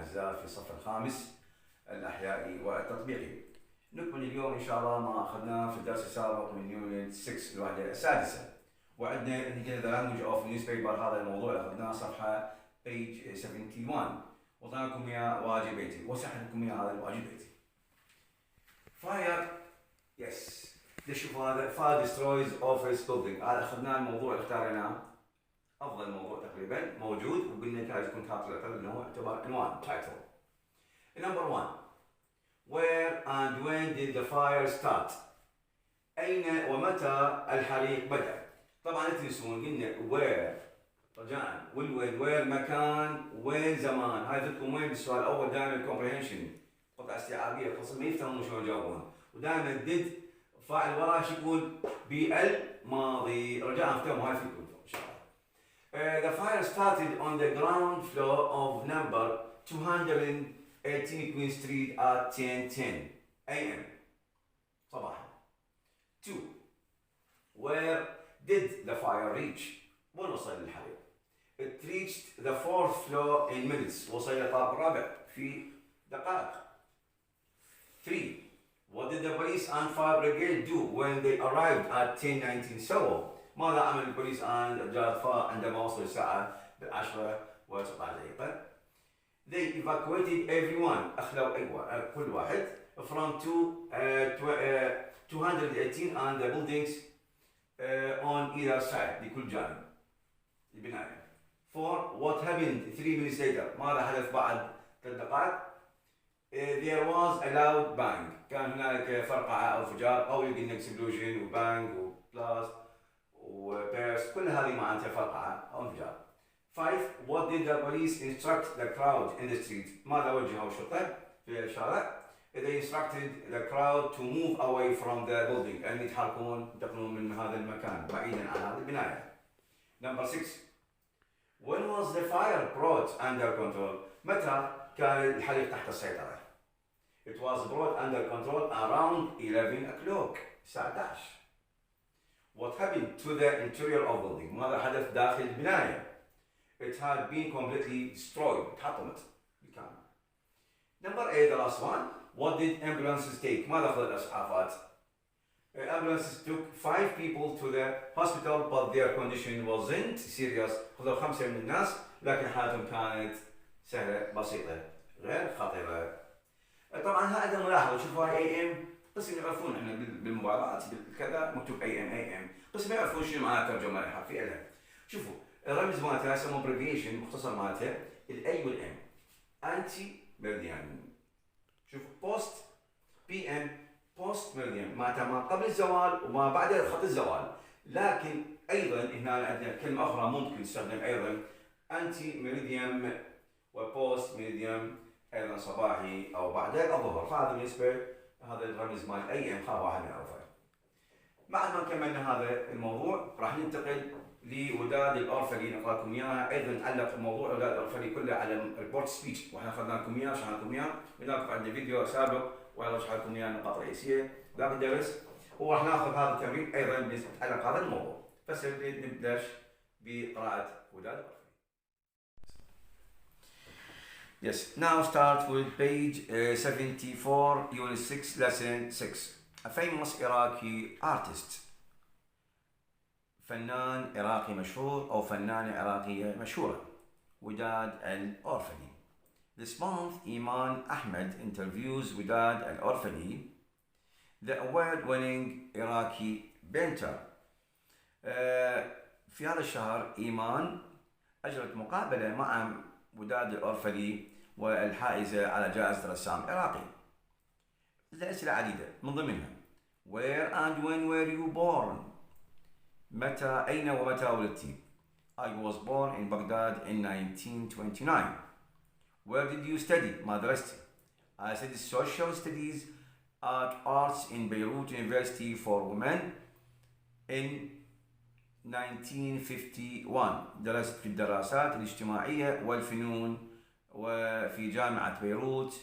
الأعزاء في الصف الخامس الأحيائي والتطبيقي. نكمل اليوم إن شاء الله ما أخذناه في الدرس السابق من يونت 6 الوحده السادسة، وعندنا the language of newspaper. هذا الموضوع أخذناه صفحة page 71، وضعنا لكم إياه واجبيتي وسحب لكم إياه هذا الواجبيتي. Fire yes نشوف هذا fire destroys office building. هذا أخذناه الموضوع اللي اختارناه أفضل موضوع تقريبا موجود، وقلنا لازم يكون كاتب الأقل إنه هو يعتبر عنوان title. Number 1 Where and when did the fire start؟ أين ومتى الحريق بدأ؟ طبعا لا تنسون قلنا where رجاء والوين where مكان وين زمان. هاي تذكرون وين بالسؤال الأول دائما comprehension قطعة استيعابية الفصل ما يفهمون شلون يجاوبون، ودائما did فاعل وراه شو يقول بالماضي. رجاء افتهموا هاي فيكم إن شاء الله. The fire started on the ground floor of number 218 Queen Street at 10:10 a.m. صباحا. 2 Where did the fire reach؟ وين وصل الحريق؟ It reached the 4th floor in minutes. وصل إلى الطابق الرابع في دقائق. 3 What did the police and fire brigade do when they arrived at 10:19 سووا؟ ماذا عمل البوليس and رجال الفار عندما وصلوا الساعة 10:19 دقيقة؟ They evacuated everyone. أخلوا كل واحد from 218 and the buildings on either side لكل جانب البناية. 4 What happened 3 minutes later؟ ماذا حدث بعد 3 دقائق؟ There was a loud bang. كان هنالك فرقعة أو انفجار أو يمكن explosion وبانج وبلاست وبيرست، كل هذه معناتها فرقعة أو انفجار. 5 What did the police instruct the crowd in the street؟ ماذا وجهوا الشرطة في الشارع؟ They instructed the crowd to move away from the building، أن يتحركون ينتقلون من هذا المكان بعيدا عن هذه البناية. Number 6 When was the fire brought under control؟ متى كان الحريق تحت السيطرة؟ It was brought under control around 11 o'clock الساعة 11. What happened to the interior of building؟ ماذا حدث داخل البناية؟ It had been completely destroyed. تحطمت بالكامل. Number 8 the last one. What did ambulances take؟ ماذا أخذ الإسعافات؟ Ambulances took 5 people to the hospital but their condition wasn't serious. خذوا 5 من الناس لكن حالتهم كانت سهلة بسيطة غير خطيرة. طبعا هذا ملاحظة، شوفوا هاي AM قسم يعرفون احنا بالموبايلات بالكذا مكتوب AM قسم يعرفون شنو معناها ترجمة الحرفية لها. شوفوا الرمز مالتها يسموه abbreviation مختصر مالتها الأي والإم. أنتي ميريديان. شوفوا بوست PM بوست ميريديان معناتها ما قبل الزوال وما بعد خط الزوال. لكن أيضا هنا عندنا كلمة أخرى ممكن تستخدم أيضا أنتي ميريديان وبوست ميريديان أيضا صباحي أو بعد الظهر. فهذا بالنسبة هذا الرمز مال أي أم خاف واحد نعرفه. بعد ما كملنا هذا الموضوع راح ننتقل لوداد الأورفلي نقرأ لكم إياها. أيضا نعلق موضوع وداد الأورفلي كله على الريبورت سبيتش، وإحنا أخذنا لكم إياه شرحنا لكم إياه، هناك عندنا فيديو سابق وأنا شرحت لكم إياه النقاط الرئيسية ذاك الدرس، وراح ناخذ هذا التمرين أيضا يتعلق هذا الموضوع. بس نبدأ بقراءة وداد الأورفلي. Yes, now start with page 74, unit 6, lesson 6. A famous Iraqi artist. فنان عراقي مشهور أو فنانة عراقية مشهورة. وداد الأورفلي. This month, إيمان أحمد interviews وداد الأورفلي, the award-winning Iraqi painter. في هذا الشهر إيمان أجرت مقابلة مع وداد الأورفلي والحائزة على جائزة رسام عراقي. الأسئلة عديدة من ضمنها Where and when were you born؟ متى أين ومتى ولدتي؟ I was born in Baghdad in 1929. Where did you study؟ ما درستي؟ I studied social studies at arts in Beirut University for women in 1951. درست في الدراسات الاجتماعية والفنون وفي جامعة بيروت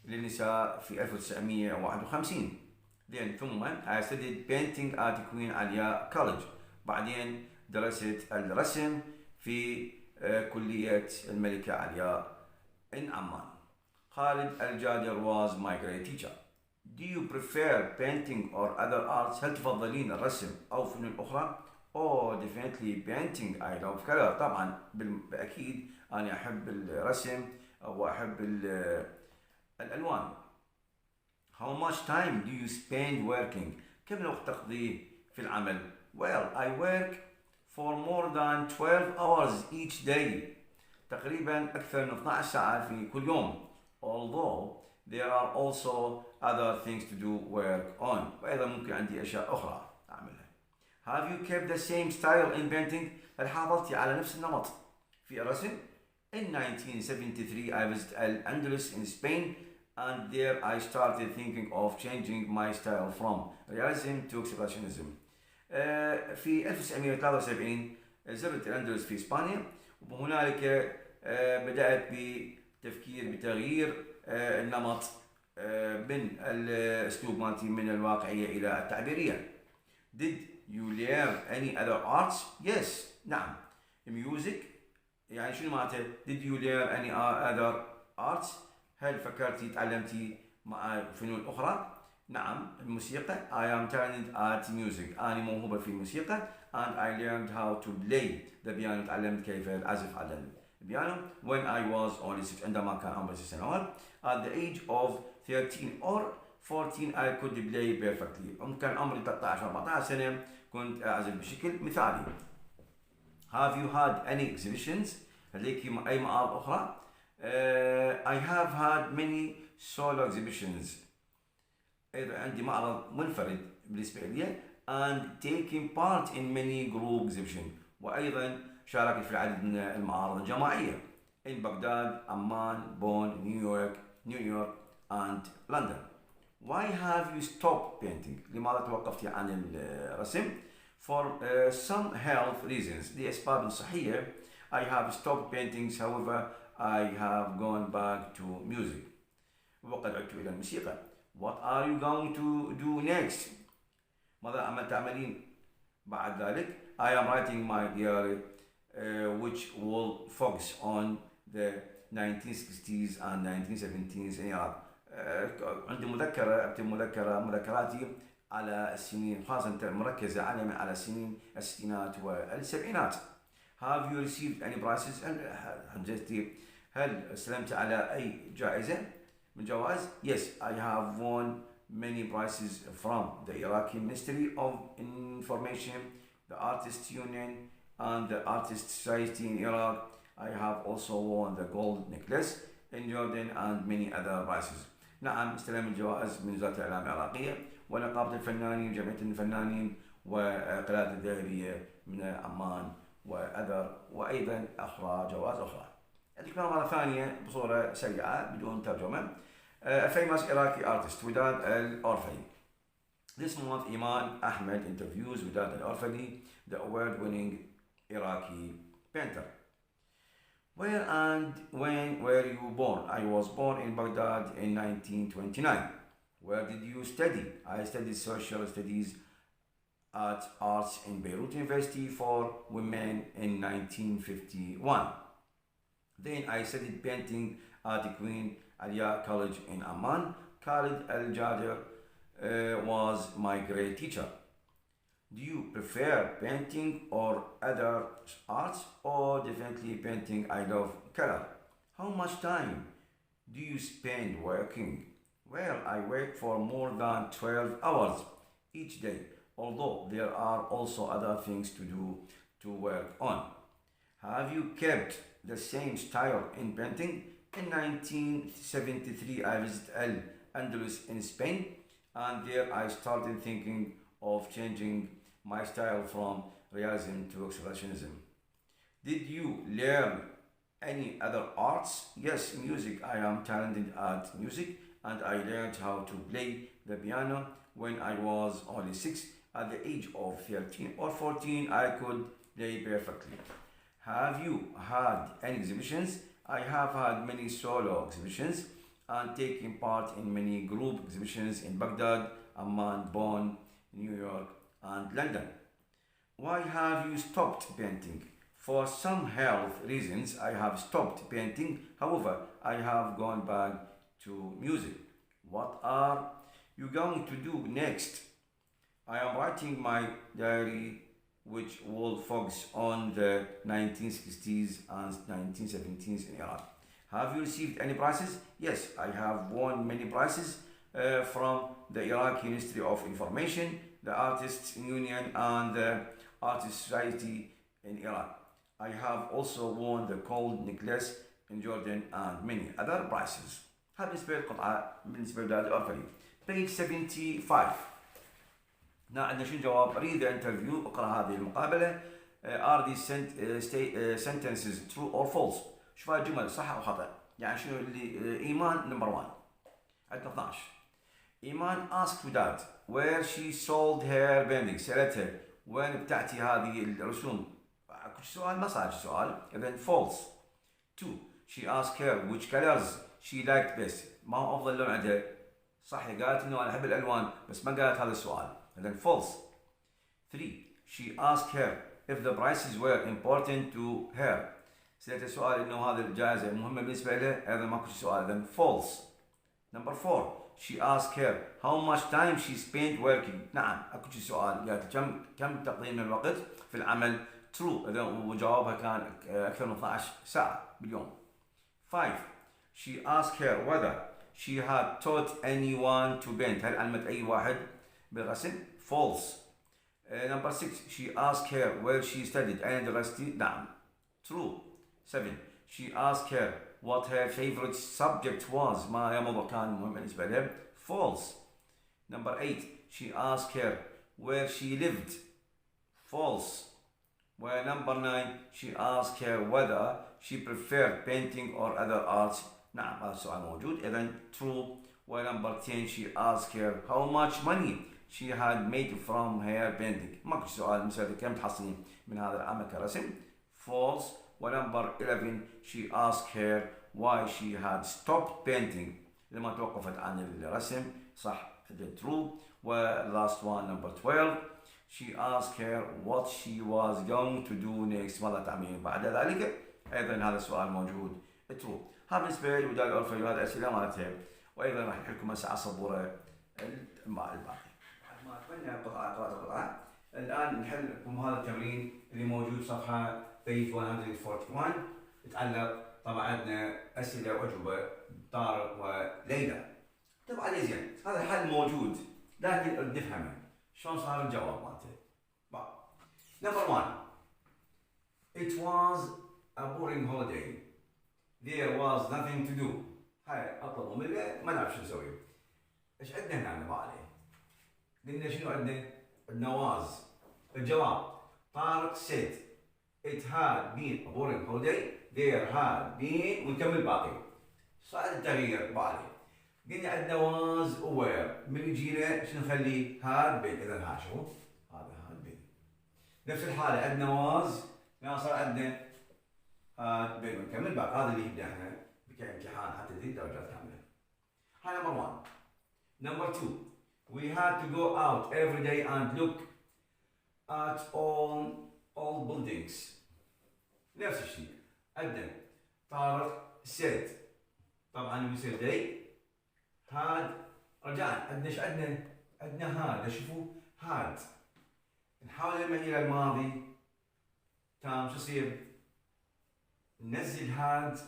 للنساء في 1951. ثم I studied painting at Queen Alia College. بعدين درست الرسم في كلية الملكة علياء in عمان. Khalid Al-Jader was my great teacher. Do you prefer painting or other arts? هل تفضلين الرسم أو فنون أخرى؟ Oh, definitely painting. I love color. طبعا بالأكيد أنا أحب الرسم وأحب الألوان. How much time do you spend working? كم الوقت تقضيه في العمل؟ Well, I work for more than 12 hours each day. تقريبا أكثر من 12 ساعة في كل يوم. Although there are also other things to do work on. وأيضا ممكن عندي أشياء أخرى أعملها. Have you kept the same style in painting? هل حافظتي على نفس النمط في الرسم؟ In 1973 I visited Al-Andalus in Spain and there I started thinking of changing my style from realism to expressionism. في 1973 زرت الأندلس في إسبانيا وهنالك بدأت بتفكير بتغيير النمط من الأسلوب مالتي من الواقعية إلى التعبيرية. Did you learn any other arts? Yes. نعم. Music يعني شنو معناته؟ Did you learn any other arts؟ هل فكرتي تعلمتي مع فنون أخرى؟ نعم الموسيقى. I am talented at music. أنا موهوبة في الموسيقى. And I learned how to play the piano. تعلمت كيف العزف على البيانو when I was only 6. عندما كان عمري 6 سنوات. At the age of 13 or 14 I could play perfectly. كان عمري 13 14 سنة كنت أعزف بشكل مثالي. Have you had any exhibitions؟ لديك أي معارض أخرى؟ I have had many solo exhibitions. أيضا عندي معرض منفرد بالنسبة لي and taking part in many group exhibitions. وأيضا شاركت في العديد من المعارض الجماعية in بغداد, عمان, Bonn, New York and London. Why have you stopped painting? لماذا توقفتي عن الرسم؟ For some health reasons. لأسباب صحية I have stopped painting. However, I have gone back to music. وقد عدت إلى الموسيقى. What are you going to do next? ماذا تعملين بعد ذلك؟ I am writing my diary which will focus on the 1960s and 1970s in Iraq. عندي أكتب مذكراتي على السنين خاصة مركزة على السنين الستينات والسبعينات. Have you received any prizes؟ هل استلمت على أي جائزة من جوائز؟ Yes, I have won many prizes from the Iraqi Ministry of Information, the Artists Union, and the Artists Society in Iraq. I have also won the gold necklace in Jordan and many other prizes. نعم استلمت جوائز من وزارة الإعلام العراقية ونقابة الفنانين وجمعية الفنانين وقلادة الذهبية من عمان وأيضا جوائز أخرى. أذكرها مرة ثانية بصورة سريعة بدون ترجمة. A famous Iraqi artist وداد الأورفني. This month Iman Ahmed interviews وداد الأورفني, the award-winning Iraqi painter. Where and when were you born? I was born in Baghdad in 1929. Where did you study? I studied social studies at Arts in Beirut University for Women in 1951. Then I studied painting at the Queen Alia College in Amman. Khalid Al-Jader was my great teacher. Do you prefer painting or other arts? Or definitely painting. I love color. How much time do you spend working? Well, I work for more than 12 hours each day, although there are also other things to do to work on. Have you kept the same style in painting? In 1973 I visited Al-Andalus in Spain and there I started thinking of changing my style from realism to expressionism. Did you learn any other arts? Yes, music. I am talented at music and I learned how to play the piano when I was only 6. At the age of 13 or 14 I could play perfectly. Have you had any exhibitions? I have had many solo exhibitions and taken part in many group exhibitions in Baghdad, Amman, Bonn, New York and London. Why have you stopped painting? For some health reasons I have stopped painting. However, I have gone back to music. What are you going to do next? I am writing my diary, which will focus on the 1960s and 1970s in Iran. Have you received any prizes? Yes, I have won many prizes from the Iraqi Ministry of Information, the Artists Union, and the Artist Society in Iran. I have also won the Gold Necklace in Jordan and many other prizes. هذا بالنسبة للقطعة بالنسبة لأولاد الأورفلي. Page 75. هنا عندنا شنو جواب؟ read the interview، اقرأ هذه المقابلة. Are these sentences true or false؟ شوف هاي الجمل صح أو خطأ؟ يعني شنو اللي إيمان نمبر 1. عندنا 12. إيمان asked Dad where she sold her painting. سألتها وين بتعتي هذه الرسوم؟ كل سؤال ما صار سؤال. إذن false. 2. She asked her which colors she liked best. ما هو أفضل لون عندها؟ صح، قالت إنه أنا أحب الألوان بس ما قالت هذا السؤال. إذن false. 3. She asked her if the prices were important to her. سألتها سؤال إنه هذه الجائزة مهمة بالنسبة لها. هذا ماكو سؤال. إذن false. Number 4. She asked her how much time she spent working. نعم اكو سؤال، قالت كم تقضي من الوقت في العمل. true. اذا وجوابها كان اكثر من 12 ساعة باليوم. 5. She asked her whether she had taught anyone to paint. هل علمت اي واحد بالرسم؟ false. Number 6. She asked her where she studied. اين درستي؟ نعم true. 7. She asked her what her favorite subject was. ما هي موضوع كان مهم بالنسبة لها. false. Number 8. She asked her where she lived. false. Well, number 9. She asked her whether she preferred painting or other arts. نعم هذا السؤال موجود. إذن true. Well, number 10. She asked her how much money she had made from her painting. ماكو سؤال مثل كم تحصلين من هذا العمل كرسم. false. ونمبر 11. She asked her why she had stopped painting. لما توقفت عن الرسم. صح true. last one number 12. She asked her what she was going to do next. ماذا تعملين بعد ذلك؟ أيضا هذا السؤال موجود true. هذا بالنسبة لوداد الأورفلي وهذه الأسئلة مالتها. وأيضا راح نحكي هسه على السبورة الباقي. ما أتمنى قراءة القطعة. الآن نحل لكم هذا التمرين اللي موجود صفحة page 141. يتعلق طبعا عندنا أسئلة وأجوبة طارق وليلى. طبعا عليه زين، هذا الحل موجود لكن نريد نفهمه شلون صار الجواب مالته. Number 1. It was a boring holiday. There was nothing to do. هاي أطلب مملة ما نعرف شو نسوي. إيش عندنا هنا نبغى عليه؟ قلنا شنو عندنا؟ عندنا was. الجواب طارق said it had been a boring holiday. There had been ونكمل باقي. صار التغيير بعدين. قلنا عندنا was aware. من يجينا شنو نخلي؟ had been. إذا ها شو؟ هذا had been. نفس الحالة عندنا was ناصر عندنا had been ونكمل باقي. هذا اللي يبدأ احنا كامتحان حتى تدري درجات كاملة. هاي number 1. Number 2. We had to go out every day and look at all buildings. نفس الشيء. عندنا طارق said. طبعا يصير day. had رجعنا عندنا ايش عندنا؟ عندنا had. شوفوا had. نحاول نلمح الى الماضي تام شو يصير؟ ننزل had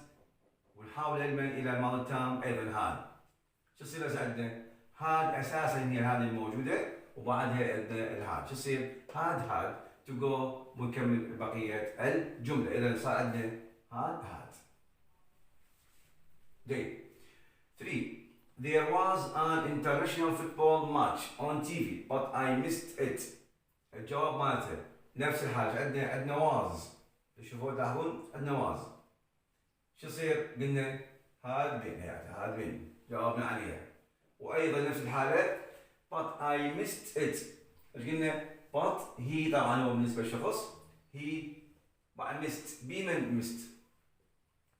ونحاول نلمح الى الماضي تام ايضا had. شو يصير هسه عندنا؟ had اساسا هي هذه الموجوده وبعدها عندنا الهاد. شو يصير؟ had to go ونكمل بقيه الجمله. اذا صار عندنا had. Day 3. There was an international football match on TV but I missed it. الجواب مالته نفس الحاجه. عندنا was. شوفوا تلاحظون عندنا was. شو يصير؟ قلنا had been. had been جاوبنا عليها. وايضا نفس الحاله but I missed it. ايش قلنا؟ but he طبعا هو بالنسبه للشخص he بعد missed. بمن missed؟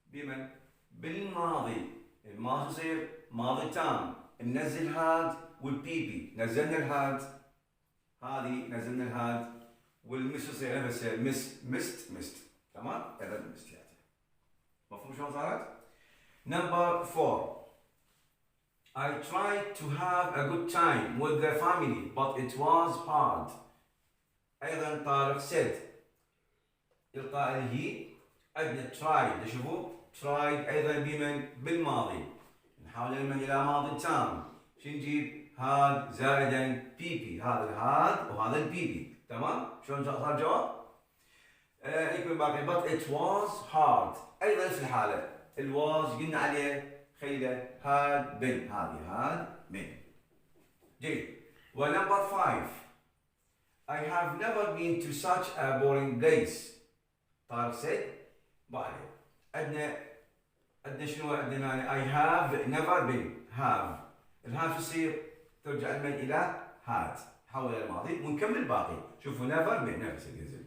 بمن؟ بالماضي. الماضي يصير ماضي تام. ننزل هاد والبيبي. نزلنا الهاد هذه نزلنا الهاد والمس يصير نفسه missed. تمام؟ اذا missed يعني. مفهوم شلون صارت؟ Number 4. I tried to have a good time with the family but it was hard. أيضا طارق said إلقاء هي. عندنا tried شوفوا tried أيضا بمن بالماضي نحول من إلى ماضي تام شو نجيب هاد زائدا بيبي هذا الهاد وهذا البيبي تمام شلون صار الجواب؟ يكون باقي but it was hard. أيضا نفس الحالة ال was قلنا عليه خيله هاد بن هذه هاد بن. جيد. ونمبر 5 I have never been to such a boring place. طارق said بعدين عندنا شنو عندنا I have never been have الهاف تصير ترجع المن إلى had حول إلى الماضي ونكمل باقي شوفوا never been نفس الجزء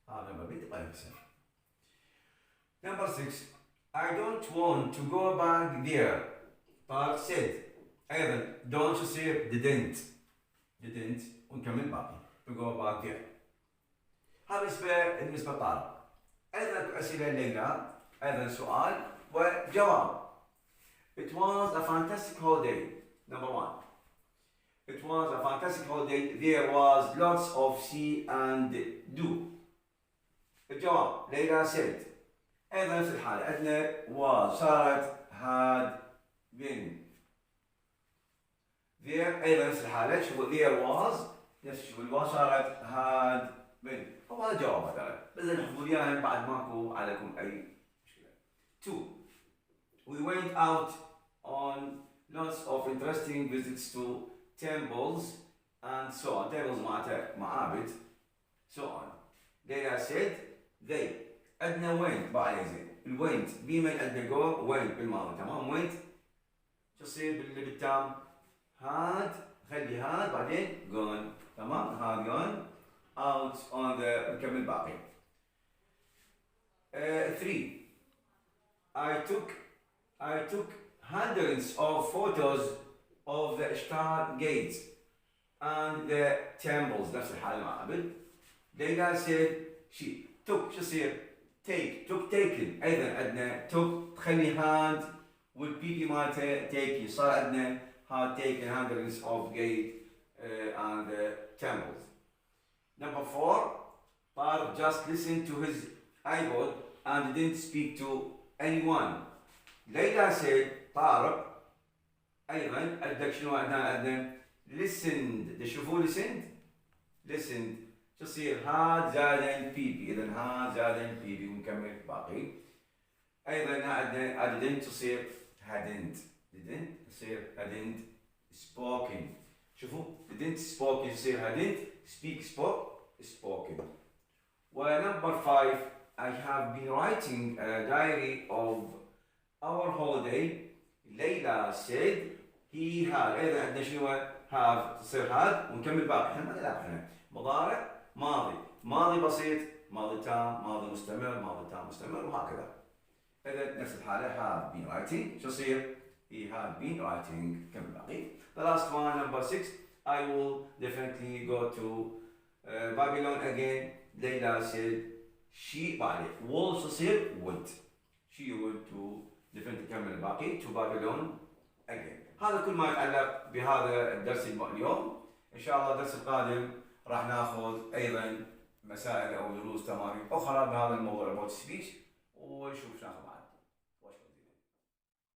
هذا never been تبقى نفسه. Number 6 I don't want to go back there. طارق said أيضا don't تصير didn't ونكمل باقي to go back there. هذا بالنسبة لطارق. أيضا أسئلة ليلى أيضا سؤال وجواب. It was a fantastic holiday. Number 1. It was a fantastic holiday. There was lots of see and do. الجواب ليلى said. أيضا نفس الحالة عندنا was صارت had been. There أيضا نفس الحالة شوفوا there was نفس شوفوا was صارت had been. وهذا جواب هذا بس نحفظوا اياه بعد ماكو عليكم أي مشكلة. 2. We went out on lots of interesting visits to temples and so on. Temples معناتها معابد so on. Leila said they. عندنا went بعد زين. الwent بما عندنا go went بالماضي تمام went شو تصير بالتام had خلي had بعدين gone تمام had gone out on the نكمل باقي. 3. I took hundreds of photos of the star gates and the temples. نفس الحالة مع قبل. Leila said she took شو يصير؟ take took taken أيضا عندنا took تخلي had والبيبي مالته take صار عندنا had taken hundreds of gates and the temples. Number 4 طارق just listened to his iPod and didn't speak to anyone. Leila said طارق أيضا عندك شنو عندنا listened تشوفوا listened شو يصير had زائدا بيبي إذا had زائدا بيبي ونكمل باقي. أيضا عندنا didn't تصير hadn't تصير hadn't spoken شوفوا didn't spoken يصير hadn't speak spoken. ونمبر 5 I have been writing a diary of our holiday. Leila said he had أيضا عندنا شنو have تصير had ونكمل باقي احنا ما نلعب احنا مضارع ماضي بسيط ماضي تام ماضي مستمر ماضي تام مستمر وهكذا. إذا نفس الحالة have been writing شو يصير he had been writing كمل باقي. The last one number 6 I will definitely go to Babylon again. Leila said she بعد will تصير would she would to definitely كمل باقي to Babylon again. هذا كل ما يتعلق بهذا الدرس اليوم. إن شاء الله الدرس القادم راح ناخذ أيضا مسائل أو دروس تمارين أخرى بهذا الموضوع about speech ونشوف شو ناخذ بعد.